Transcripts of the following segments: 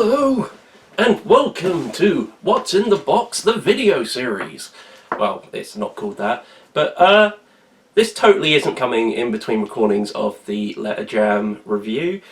Hello, and welcome to What's in the Box, the video series. Well, it's not called that, but this totally isn't coming in between recordings of the Letter Jam review.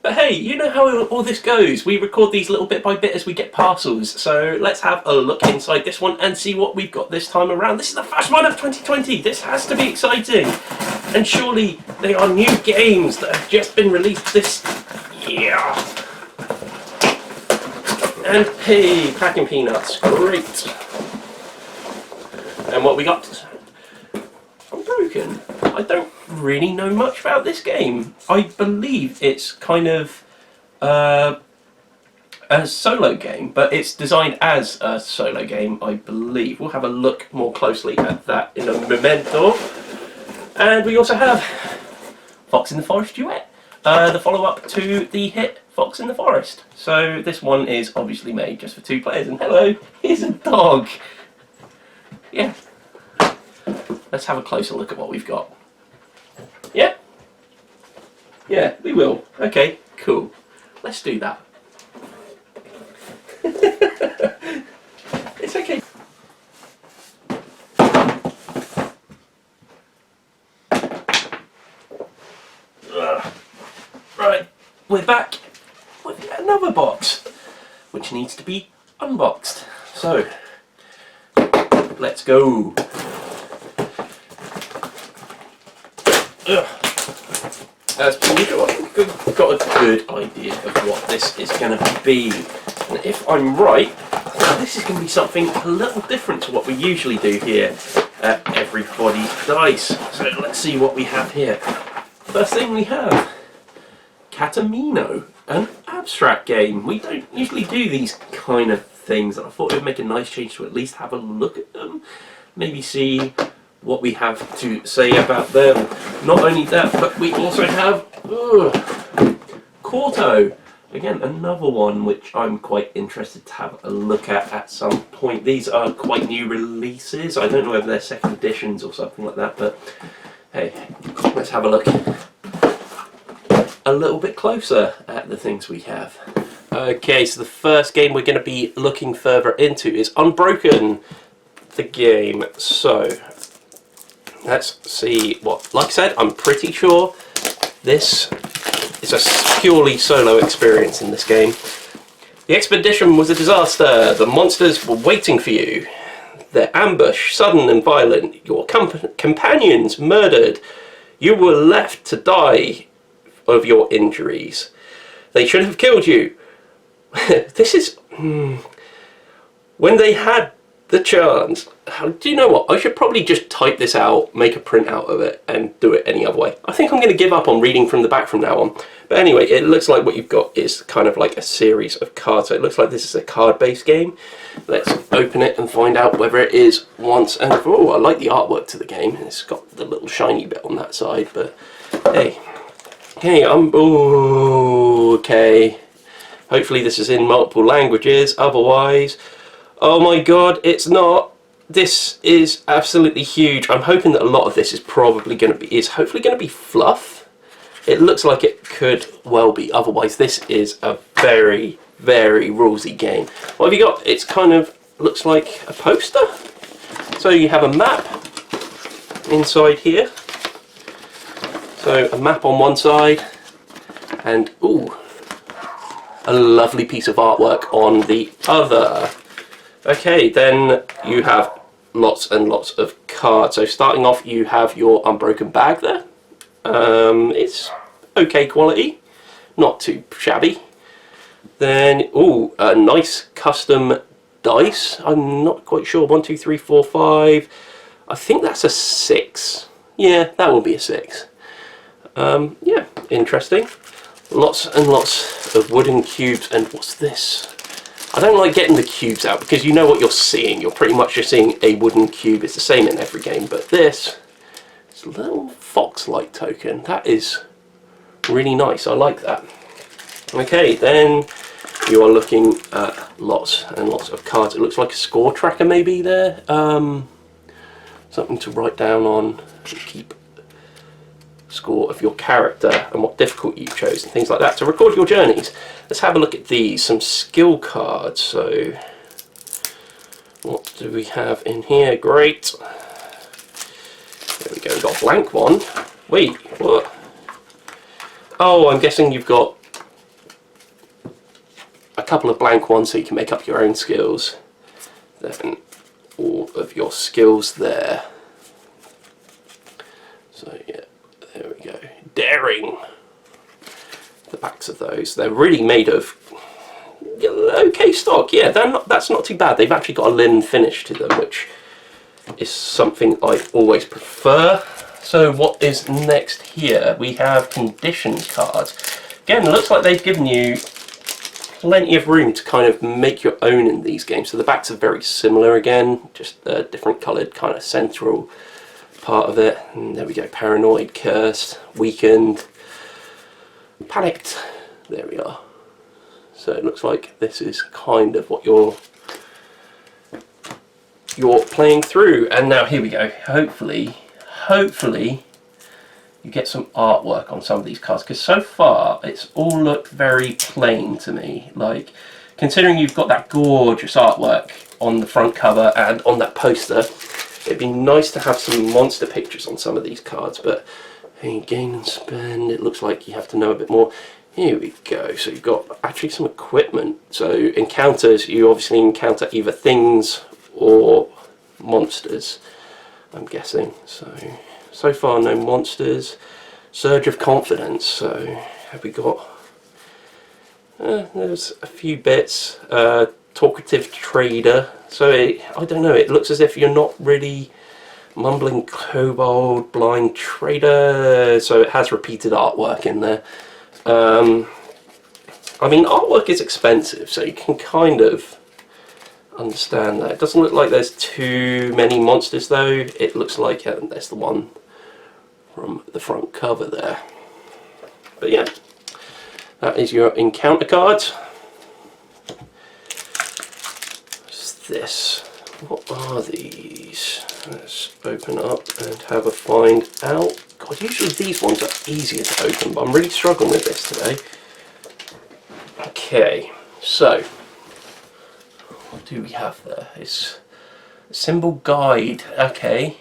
But hey, you know how all this goes. We record these little bit by bit as we get parcels, so let's have a look inside this one and see what we've got this time around. This is the first one of 2020. This has to be exciting. And surely they are new games that have just been released this year. And hey, packing peanuts, great. And what we got? Unbroken. I don't really know much about this game. I believe it's kind of a solo game, but it's designed as a solo game, I believe. We'll have a look more closely at that in a momento. And we also have Fox in the Forest Duet, the follow-up to the hit Fox in the Forest. So this one is obviously made just for 2 players. And hello, here's a dog. Yeah. Let's have a closer look at what we've got. Yeah? Yeah, we will. Okay, cool. Let's do that. It's okay. Right, we're back with yet another box, which needs to be unboxed. So, let's go. As we've got a good idea of what this is going to be. And if I'm right, this is going to be something a little different to what we usually do here at Everybody's Dice. So let's see what we have here. First thing we have, Katamino, an abstract game. We don't usually do these kind of things. I thought it would make a nice change to at least have a look at them. Maybe see what we have to say about them. Not only that, but we also have Quarto. Again, another one which I'm quite interested to have a look at some point. These are quite new releases. I don't know whether they're second editions or something like that, but hey, let's have a look a little bit closer at the things we have. Okay, so the first game we're going to be looking further into is Unbroken, the game. So let's see what, like I said, I'm pretty sure this is a purely solo experience in this game. The expedition was a disaster. The monsters were waiting for you. Their ambush, sudden and violent. Your companions murdered. You were left to die of your injuries. They should have killed you. This is... When they had the chance... Do you know what? I should probably just type this out, make a print out of it, and do it any other way. I think I'm going to give up on reading from the back from now on. But anyway, it looks like what you've got is kind of like a series of cards. So it looks like this is a card-based game. Let's open it and find out whether it is once and for all. I like the artwork to the game. It's got the little shiny bit on that side, but hey. Hey, okay. Hopefully this is in multiple languages, otherwise... Oh my god, it's not. This is absolutely huge. I'm hoping that a lot of this is probably going to be, hopefully going to be fluff. It looks like it could well be, otherwise this is a very, very rulesy game. What have you got? It's kind of, looks like a poster. So you have a map inside here. So a map on one side, and ooh, a lovely piece of artwork on the other. Okay, then you have lots and lots of cards. So starting off, you have your Unbroken bag there. It's okay quality, not too shabby. Then, ooh, a nice custom dice. I'm not quite sure. 1, 2, 3, 4, 5. I think that's a 6. Yeah, that will be a 6. Yeah, interesting. Lots and lots of wooden cubes. And what's this? I don't like getting the cubes out because you know what you're seeing. You're pretty much just seeing a wooden cube. It's the same in every game, but this is a little fox-like token. That is really nice. I like that. Okay, then you are looking at lots and lots of cards. It looks like a score tracker maybe there. Something to write down on, keep score of your character and what difficulty you chose and things like that to record your journeys. Let's have a look at these, some skill cards. So what do we have in here? Great. There we go, we've got a blank one. Wait, what? Oh, I'm guessing you've got a couple of blank ones so you can make up your own skills. Then all of your skills there. So yeah, there we go. Daring. The backs of those. They're really made of okay stock. Yeah, that's not too bad. They've actually got a linen finish to them, which is something I always prefer. So what is next here? We have conditions cards. Again, it looks like they've given you plenty of room to kind of make your own in these games. So the backs are very similar again, just a different coloured kind of central part of it. And there we go, paranoid, cursed, weakened, panicked. There we are. So it looks like this is kind of what you're playing through. And now here we go. Hopefully you get some artwork on some of these cards, because so far it's all looked very plain to me. Like, considering you've got that gorgeous artwork on the front cover and on that poster, it'd be nice to have some monster pictures on some of these cards. But hey, gain and spend, it looks like you have to know a bit more. Here we go. So you've got actually some equipment. So encounters, you obviously encounter either things or monsters, I'm guessing. So far no monsters. Surge of confidence. So have we got there's a few bits. Talkative trader. So I don't know, it looks as if you're not really mumbling kobold, blind trader. So it has repeated artwork in there. I mean, artwork is expensive, so you can kind of understand that. It doesn't look like there's too many monsters though. It looks like there's the one from the front cover there. But yeah, that is your encounter cards. What's this? What are these? Let's open up and have a find out. God, usually these ones are easier to open, but I'm really struggling with this today. Okay, so what do we have there? It's a symbol guide. Okay,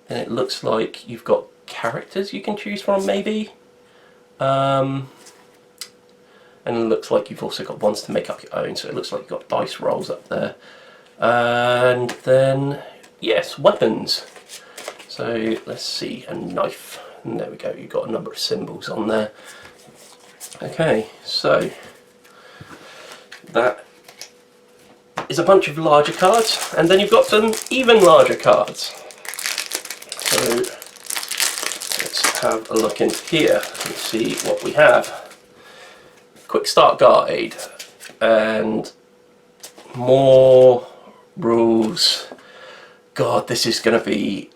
and it looks like you've got characters you can choose from, maybe. And it looks like you've also got ones to make up your own. So it looks like you've got dice rolls up there, and then yes, weapons. So let's see, a knife, and there we go, you've got a number of symbols on there. Okay, so that is a bunch of larger cards, and then you've got some even larger cards. So let's have a look in here and see what we have. Quick start guide, and more rules. God, this is going to be...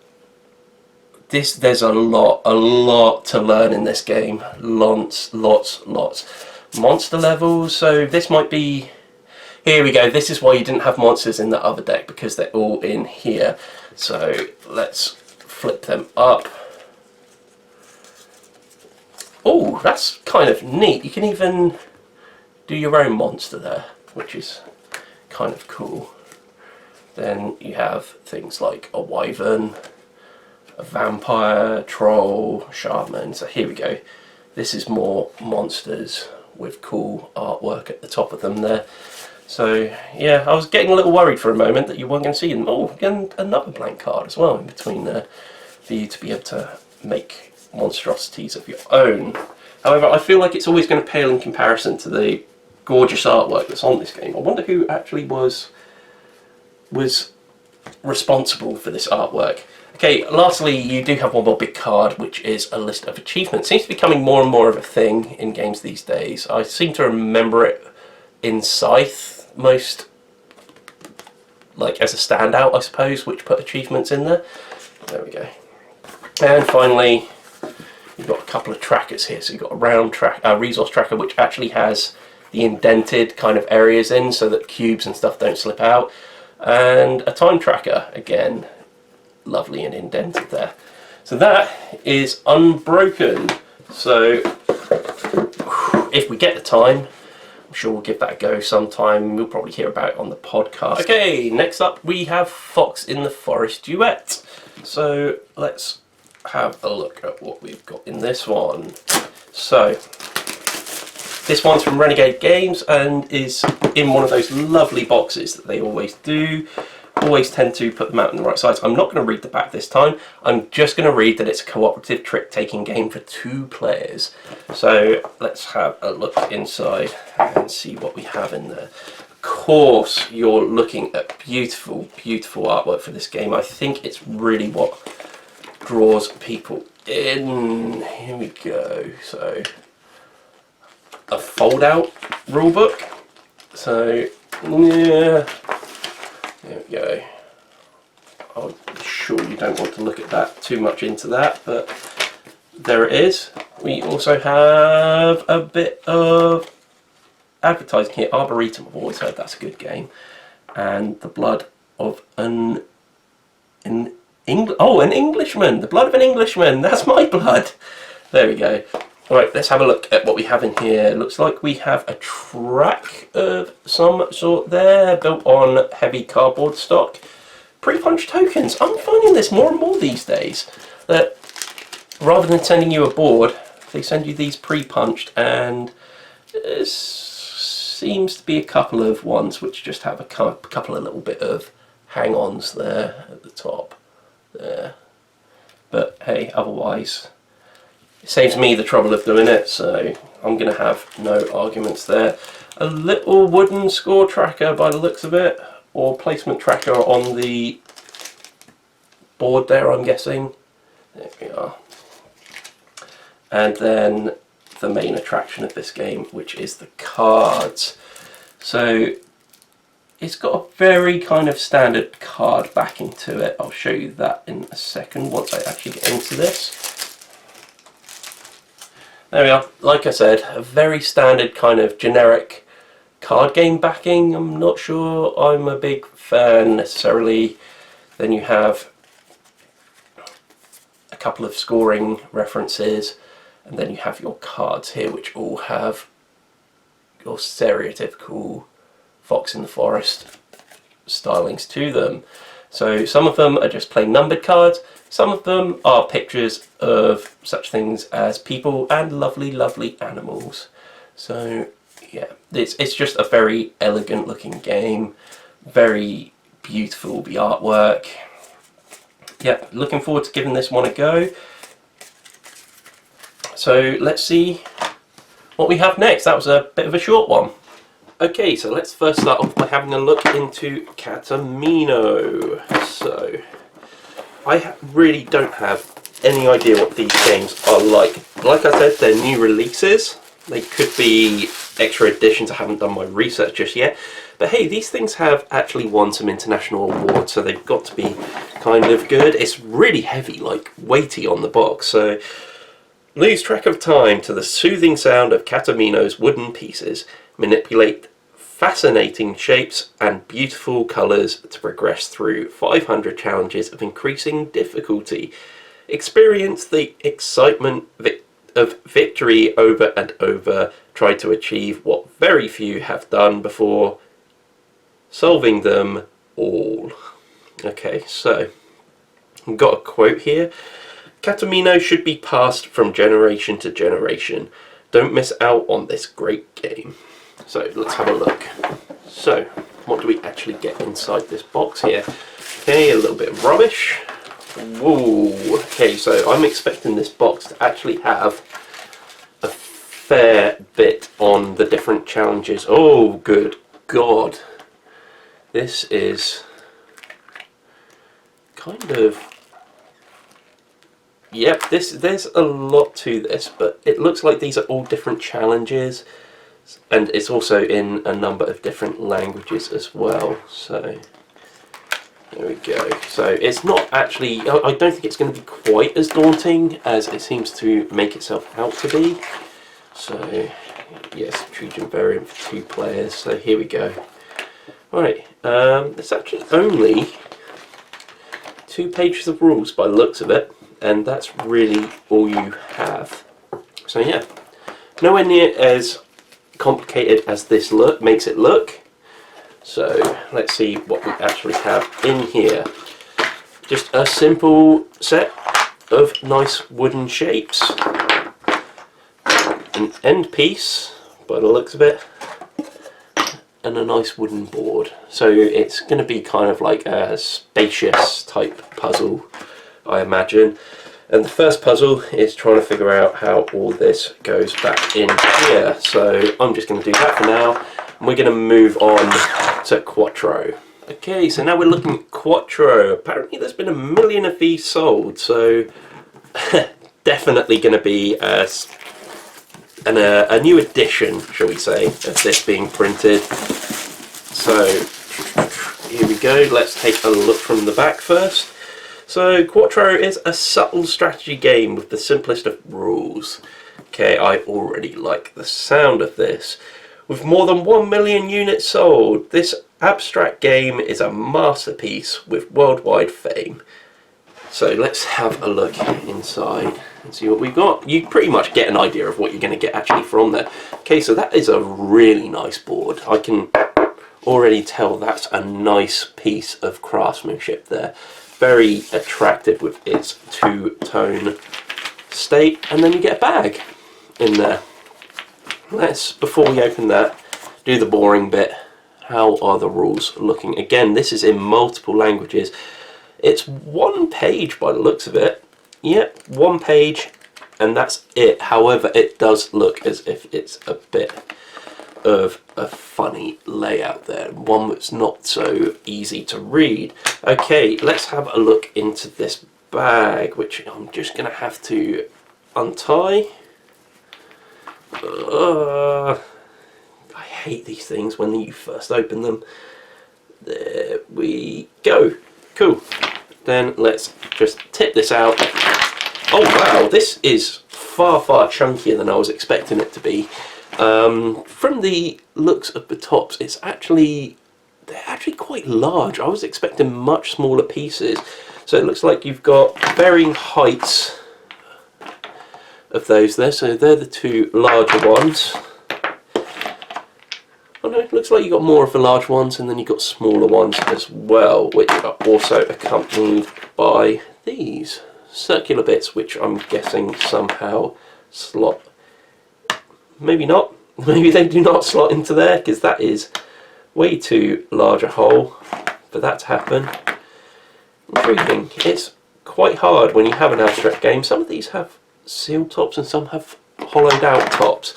There's a lot to learn in this game. Lots. Monster levels, so this might be... Here we go, this is why you didn't have monsters in the other deck, because they're all in here. So let's flip them up. Oh, that's kind of neat. You can even do your own monster there, which is kind of cool. Then you have things like a wyvern, a vampire, troll, shaman. So here we go. This is more monsters with cool artwork at the top of them there. So yeah, I was getting a little worried for a moment that you weren't going to see them. Oh, again, another blank card as well in between there for you to be able to make monstrosities of your own. However, I feel like it's always going to pale in comparison to the gorgeous artwork that's on this game. I wonder who actually was responsible for this artwork. Okay, lastly, you do have one more big card, which is a list of achievements. It seems to be becoming more and more of a thing in games these days. I seem to remember it in Scythe most, like as a standout, I suppose, which put achievements in there. There we go. And finally, you've got a couple of trackers here. So you've got a round resource tracker, which actually has the indented kind of areas in so that cubes and stuff don't slip out. And a time tracker, again, lovely and indented there. So that is Unbroken. So if we get the time, I'm sure we'll give that a go sometime. We'll probably hear about it on the podcast. Okay, next up we have Fox in the Forest Duet. So let's have a look at what we've got in this one. So this one's from Renegade Games and is in one of those lovely boxes that they always do. Always tend to put them out in the right size. I'm not going to read the back this time. I'm just going to read that it's a cooperative trick-taking game for 2 players. So let's have a look inside and see what we have in there. Of course, you're looking at beautiful, beautiful artwork for this game. I think it's really what draws people in. Here we go. So a fold-out rulebook. So yeah. There we go. I'm sure you don't want to look at that too much into that, but there it is. We also have a bit of advertising here. Arboretum, I've always heard that's a good game. And the blood of an Englishman. The blood of an Englishman. That's my blood. There we go. Right, let's have a look at what we have in here. Looks like we have a track of some sort there, built on heavy cardboard stock. Pre-punched tokens. I'm finding this more and more these days, that rather than sending you a board, they send you these pre-punched, and there seems to be a couple of ones which just have a couple of little bit of hang-ons there at the top. There. But hey, otherwise, it saves me the trouble of doing it, so I'm going to have no arguments there. A little wooden score tracker by the looks of it, or placement tracker on the board there, I'm guessing. There we are. And then the main attraction of this game, which is the cards. So it's got a very kind of standard card backing to it. I'll show you that in a second once I actually get into this. There we are. Like I said, a very standard kind of generic card game backing. I'm not sure I'm a big fan necessarily. Then you have a couple of scoring references, and then you have your cards here, which all have your stereotypical Fox in the Forest stylings to them. So some of them are just plain numbered cards. Some of them are pictures of such things as people and lovely, lovely animals. So yeah, it's just a very elegant looking game. Very beautiful, the artwork. Yeah, looking forward to giving this one a go. So let's see what we have next. That was a bit of a short one. Okay, so let's first start off by having a look into Katamino. So I really don't have any idea what these games are like. Like I said, they're new releases. They could be extra editions. I haven't done my research just yet. But hey, these things have actually won some international awards, so they've got to be kind of good. It's really heavy, like weighty on the box. So lose track of time to the soothing sound of Katamino's wooden pieces. Manipulate fascinating shapes and beautiful colours to progress through 500 challenges of increasing difficulty. Experience the excitement of victory over and over. Try to achieve what very few have done before, solving them all. Okay, so I've got a quote here. Katamino should be passed from generation to generation. Don't miss out on this great game. So let's have a look. So what do we actually get inside this box here? Okay, a little bit of rubbish. Whoa. Okay, so I'm expecting this box to actually have a fair bit on the different challenges. Oh, good God. This is kind of... Yep, there's a lot to this, but it looks like these are all different challenges. And it's also in a number of different languages as well. So there we go. So it's not actually, I don't think it's going to be quite as daunting as it seems to make itself out to be. So yes, Trojan variant for 2 players. So here we go. Right, it's actually only 2 pages of rules by the looks of it. and that's really all you have. So yeah, nowhere near as complicated as this makes it look. So let's see what we actually have in here. Just a simple set of nice wooden shapes, an end piece by the looks of it, and a nice wooden board. So it's going to be kind of like a spacious type puzzle, I imagine. And the first puzzle is trying to figure out how all this goes back in here. So I'm just going to do that for now, and we're going to move on to Quattro. Okay, so now we're looking at Quattro. Apparently there's been 1 million of these sold, so definitely going to be a new edition, shall we say, of this being printed. So here we go, let's take a look from the back first. So Quattro is a subtle strategy game with the simplest of rules. Okay, I already like the sound of this. With more than 1 million units sold, this abstract game is a masterpiece with worldwide fame. So let's have a look inside and see what we've got. You pretty much get an idea of what you're going to get actually from there. Okay, so that is a really nice board. I can already tell that's a nice piece of craftsmanship there. Very attractive with its two-tone state, and then you get a bag in there. Let's, before we open that, do the boring bit. How are the rules looking? Again, this is in multiple languages. It's 1 page by the looks of it. Yep, 1 page, and that's it. However, it does look as if it's a bit of a funny layout there. One that's not so easy to read. Okay, let's have a look into this bag, which I'm just going to have to untie. I hate these things when you first open them. There we go. Cool. Then let's just tip this out. Oh wow, this is far chunkier than I was expecting it to be. From the looks of the tops, they're actually quite large. I was expecting much smaller pieces. So it looks like you've got varying heights of those there. So they're the 2 larger ones. Oh no, it looks like you've got more of the large ones, and then you've got smaller ones as well, which are also accompanied by these circular bits, which I'm guessing somehow slot. Maybe not. Maybe they do not slot into there, because that is way too large a hole for that to happen. Intriguing. It's quite hard when you have an abstract game. Some of these have sealed tops and some have hollowed out tops.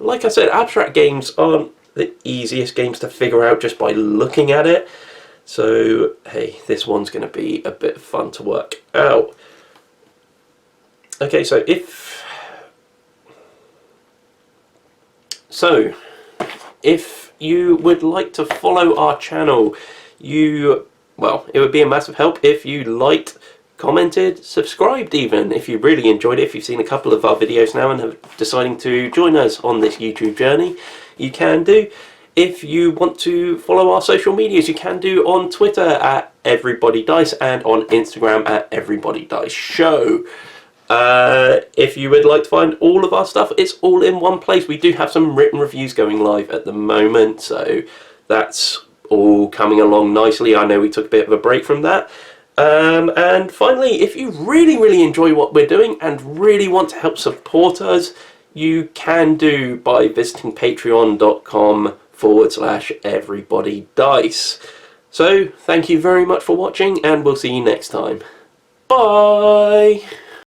Like I said, abstract games aren't the easiest games to figure out just by looking at it. So, hey, this one's going to be a bit fun to work out. Okay, so if you would like to follow our channel, well, it would be a massive help if you liked, commented, subscribed even, if you really enjoyed it. If you've seen a couple of our videos now and have deciding to join us on this YouTube journey, you can do. If you want to follow our social medias, you can do on Twitter at EverybodyDice and on Instagram at EverybodyDiceShow. If you would like to find all of our stuff, it's all in one place. We do have some written reviews going live at the moment, so that's all coming along nicely. I know we took a bit of a break from that. And finally, if you really enjoy what we're doing and really want to help support us, you can do by visiting patreon.com/everybodydice. So, thank you very much for watching, and we'll see you next time. Bye!